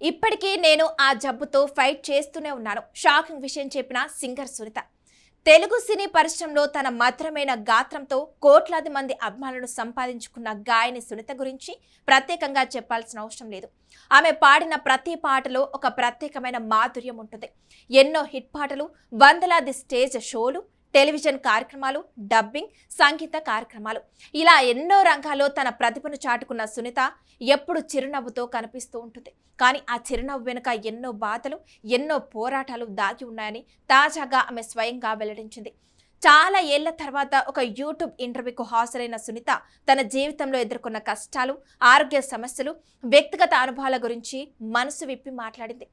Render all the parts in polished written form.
ఇప్పటికీ నేను ఆ జబ్బుతో ఫైట్ చేస్తూనే ఉన్నాను. షాకింగ్ విషయం చెప్పిన సింగర్ సునీత. తెలుగు సినీ పరిశ్రమలో తన మధురమైన గాత్రంతో కోట్లాది మంది అభిమానులను సంపాదించుకున్న గాయని సునీత గురించి ప్రత్యేకంగా చెప్పాల్సిన అవసరం లేదు. ఆమె పాడిన ప్రతి పాటలో ఒక ప్రత్యేకమైన మాధుర్యం ఉంటుంది. ఎన్నో హిట్ పాటలు, వందలాది స్టేజ్ షోలు, టెలివిజన్ కార్యక్రమాలు, డబ్బింగ్, సంగీత కార్యక్రమాలు, ఇలా ఎన్నో రంగాల్లో తన ప్రతిభను చాటుకున్న సునీత ఎప్పుడు చిరునవ్వుతో కనిపిస్తూ ఉంటుంది. కానీ ఆ చిరునవ్వు వెనుక ఎన్నో బాధలు, ఎన్నో పోరాటాలు దాగి ఉన్నాయని తాజాగా ఆమె స్వయంగా వెల్లడించింది. చాలా ఏళ్ల తర్వాత ఒక యూట్యూబ్ ఇంటర్వ్యూకు హాజరైన సునీత తన జీవితంలో ఎదుర్కొన్న కష్టాలు, ఆరోగ్య సమస్యలు, వ్యక్తిగత అనుభవాల గురించి మనసు విప్పి మాట్లాడింది.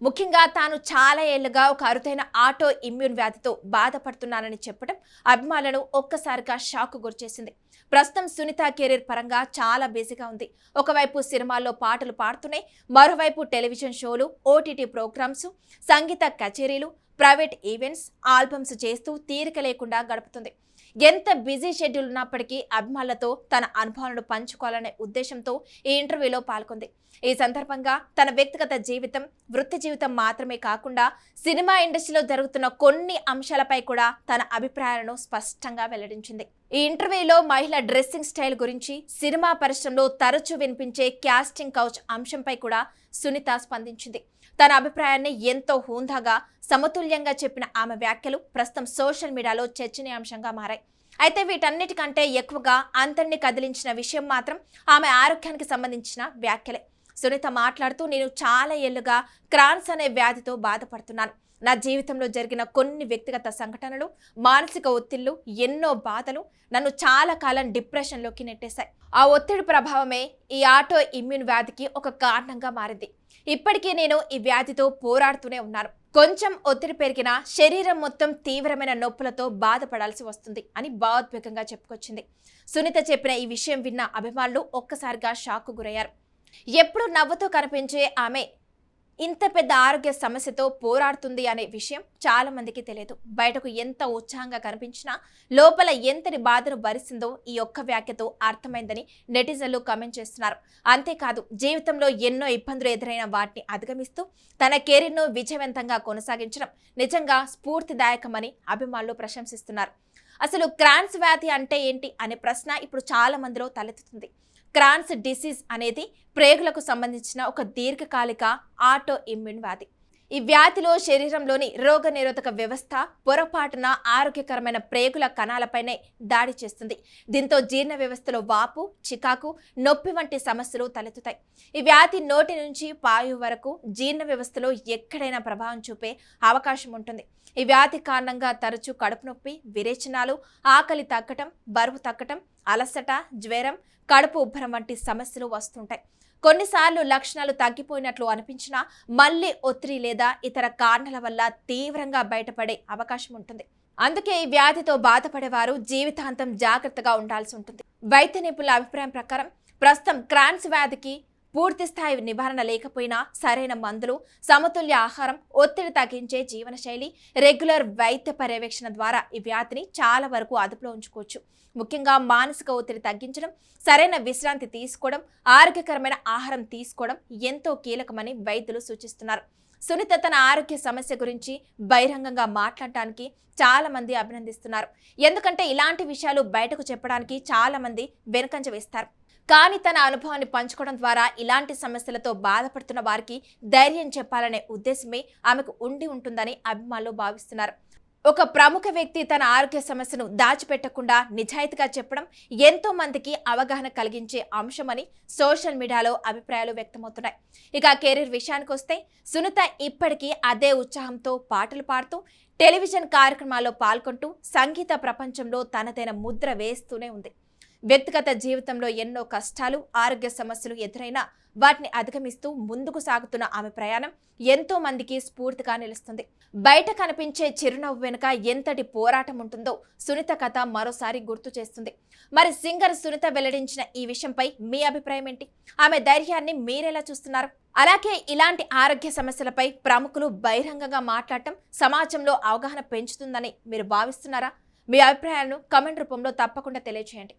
ముఖ్యంగా తాను చాలా ఏళ్లుగా ఒక అరుదైన ఆటో ఇమ్యూన్ వ్యాధితో బాధపడుతున్నానని చెప్పడం అభిమానులను ఒక్కసారిగా షాక్ గురిచేసింది. ప్రస్తుతం సునీత కెరీర్ పరంగా చాలా బిజీగా ఉంది. ఒకవైపు సినిమాల్లో పాటలు పాడుతూనే మరోవైపు టెలివిజన్ షోలు, ఓటీటీ ప్రోగ్రామ్స్, సంగీత కచేరీలు, ప్రైవేట్ ఈవెంట్స్, ఆల్బమ్స్ చేస్తూ తీరిక లేకుండా గడుపుతుంది. ఎంత బిజీ షెడ్యూల్ ఉన్నప్పటికీ అభిమానులతో తన అనుభవాలను పంచుకోవాలనే ఉద్దేశంతో ఈ ఇంటర్వ్యూలో పాల్గొంది. ఈ సందర్భంగా తన వ్యక్తిగత జీవితం, వృత్తి జీవితం మాత్రమే కాకుండా సినిమా ఇండస్ట్రీలో జరుగుతున్న కొన్ని అంశాలపై కూడా తన అభిప్రాయాలను స్పష్టంగా వెల్లడించింది. ఈ ఇంటర్వ్యూలో మహిళ డ్రెస్సింగ్ స్టైల్ గురించి, సినిమా పరిశ్రమలో తరచూ వినిపించే క్యాస్టింగ్ కౌచ్ అంశంపై కూడా సునీత స్పందించింది. తన అభిప్రాయాన్ని ఎంతో హుందాగా, సమతుల్యంగా చెప్పిన ఆమె వ్యాఖ్యలు ప్రస్తుతం సోషల్ మీడియాలో చర్చనీయాంశంగా మారాయి. అయితే వీటన్నిటికంటే ఎక్కువగా అందరినీ కదిలించిన విషయం మాత్రం ఆమె ఆరోగ్యానికి సంబంధించిన వ్యాఖ్యలే. సునీత మాట్లాడుతూ, నేను చాలా ఏళ్లుగా క్రాన్స్ అనే వ్యాధితో బాధపడుతున్నాను. నా జీవితంలో జరిగిన కొన్ని వ్యక్తిగత సంఘటనలు, మానసిక ఒత్తిళ్లు, ఎన్నో బాధలు నన్ను చాలా కాలం డిప్రెషన్లోకి నెట్టేశాయి. ఆ ఒత్తిడి ప్రభావమే ఈ ఆటో ఇమ్యూన్ వ్యాధికి ఒక కారణంగా మారింది. ఇప్పటికీ నేను ఈ వ్యాధితో పోరాడుతూనే ఉన్నాను. కొంచెం ఒత్తిడి పెరిగినా శరీరం మొత్తం తీవ్రమైన నొప్పులతో బాధపడాల్సి వస్తుంది అని భావోద్వేగంగా చెప్పుకొచ్చింది. సునీత చెప్పిన ఈ విషయం విన్న అభిమానులు ఒక్కసారిగా షాక్ గురయ్యారు. ఎప్పుడు నవ్వుతూ కనిపించే ఆమె ఇంత పెద్ద ఆరోగ్య సమస్యతో పోరాడుతుంది అనే విషయం చాలా మందికి తెలియదు. బయటకు ఎంత ఉత్సాహంగా కనిపించినా లోపల ఎంతటి బాధను భరిస్తుందో ఈ ఒక్క వ్యాఖ్యతో అర్థమైందని నెటిజన్లు కామెంట్ చేస్తున్నారు. అంతేకాదు, జీవితంలో ఎన్నో ఇబ్బందులు ఎదురైన వాటిని అధిగమిస్తూ తన కెరీర్ను విజయవంతంగా కొనసాగించడం నిజంగా స్ఫూర్తిదాయకమని అభిమానులు ప్రశంసిస్తున్నారు. అసలు క్రాన్స్ వ్యాధి అంటే ఏంటి అనే ప్రశ్న ఇప్పుడు చాలా మందిలో తలెత్తుతుంది. క్రాన్స్ డిసీజ్ అనేది ప్రేగులకు సంబంధించిన ఒక దీర్ఘకాలిక ఆటో ఇమ్యూన్ వ్యాధి. ఈ వ్యాధిలో శరీరంలోని రోగనిరోధక వ్యవస్థ పొరపాటున ఆరోగ్యకరమైన ప్రేగుల కణాలపైనే దాడి చేస్తుంది. దీంతో జీర్ణ వ్యవస్థలో వాపు, చికాకు, నొప్పి వంటి సమస్యలు తలెత్తుతాయి. ఈ వ్యాధి నోటి నుంచి పాయు వరకు జీర్ణ వ్యవస్థలో ఎక్కడైనా ప్రభావం చూపే అవకాశం ఉంటుంది. ఈ వ్యాధి కారణంగా తరచూ కడుపు నొప్పి, విరేచనాలు, ఆకలి తగ్గటం, బరువు తగ్గటం, అలసట, జ్వరం, కడుపు ఉబ్బరం వంటి సమస్యలు వస్తుంటాయి. కొన్నిసార్లు లక్షణాలు తగ్గిపోయినట్లు అనిపించినా మళ్ళీ ఒత్తిడి లేదా ఇతర కారణాల వల్ల తీవ్రంగా బయటపడే అవకాశం ఉంటుంది. అందుకే ఈ వ్యాధితో బాధపడేవారు జీవితాంతం జాగ్రత్తగా ఉండాల్సి ఉంటుంది. వైద్య నిపుణుల అభిప్రాయం ప్రకారం ప్రస్తుతం క్రాన్స్ వ్యాధికి పూర్తి స్థాయి నివారణ లేకపోయినా సరైన మందులు, సమతుల్య ఆహారం, ఒత్తిడి తగ్గించే జీవనశైలి, రెగ్యులర్ వైద్య పర్యవేక్షణ ద్వారా ఈ వ్యాధిని చాలా వరకు అదుపులో ఉంచుకోవచ్చు. ముఖ్యంగా మానసిక ఒత్తిడి తగ్గించడం, సరైన విశ్రాంతి తీసుకోవడం, ఆరోగ్యకరమైన ఆహారం తీసుకోవడం ఎంతో కీలకమని వైద్యులు సూచిస్తున్నారు. సునీత తన ఆరోగ్య సమస్య గురించి బహిరంగంగా మాట్లాడటానికి చాలా మంది అభినందిస్తున్నారు. ఎందుకంటే ఇలాంటి విషయాలు బయటకు చెప్పడానికి చాలా మంది వెనుకంజ వేస్తారు. కానీ తన అనుభవాన్ని పంచుకోవడం ద్వారా ఇలాంటి సమస్యలతో బాధపడుతున్న వారికి ధైర్యం చెప్పాలనే ఉద్దేశమే ఆమెకు ఉండి ఉంటుందని అభిమానులు భావిస్తున్నారు. ఒక ప్రముఖ వ్యక్తి తన ఆరోగ్య సమస్యను దాచిపెట్టకుండా నిజాయితీగా చెప్పడం ఎంతో మందికి అవగాహన కలిగించే అంశమని సోషల్ మీడియాలో అభిప్రాయాలు వ్యక్తమవుతున్నాయి. ఇక కెరీర్ విషయానికి వస్తే సునీత ఇప్పటికీ అదే ఉత్సాహంతో పాటలు పాడుతూ, టెలివిజన్ కార్యక్రమాల్లో పాల్గొంటూ సంగీత ప్రపంచంలో తనదైన ముద్ర వేస్తూనే ఉంది. వ్యక్తిగత జీవితంలో ఎన్నో కష్టాలు, ఆరోగ్య సమస్యలు ఎదురైనా వాటిని అధిగమిస్తూ ముందుకు సాగుతున్న ఆమె ప్రయాణం ఎంతో మందికి స్ఫూర్తిగా నిలుస్తుంది. బయట కనిపించే చిరునవ్వు వెనుక ఎంతటి పోరాటం ఉంటుందో సునీత కథ మరోసారి గుర్తు చేస్తుంది. మరి సింగర్ సునీత వెల్లడించిన ఈ విషయంపై మీ అభిప్రాయం ఏంటి? ఆమె ధైర్యాన్ని మీరెలా చూస్తున్నారు? అలాగే ఇలాంటి ఆరోగ్య సమస్యలపై ప్రముఖులు బహిరంగంగా మాట్లాడటం సమాజంలో అవగాహన పెంచుతుందని మీరు భావిస్తున్నారా? మీ అభిప్రాయాలను కామెంట్ రూపంలో తప్పకుండా తెలియజేయండి.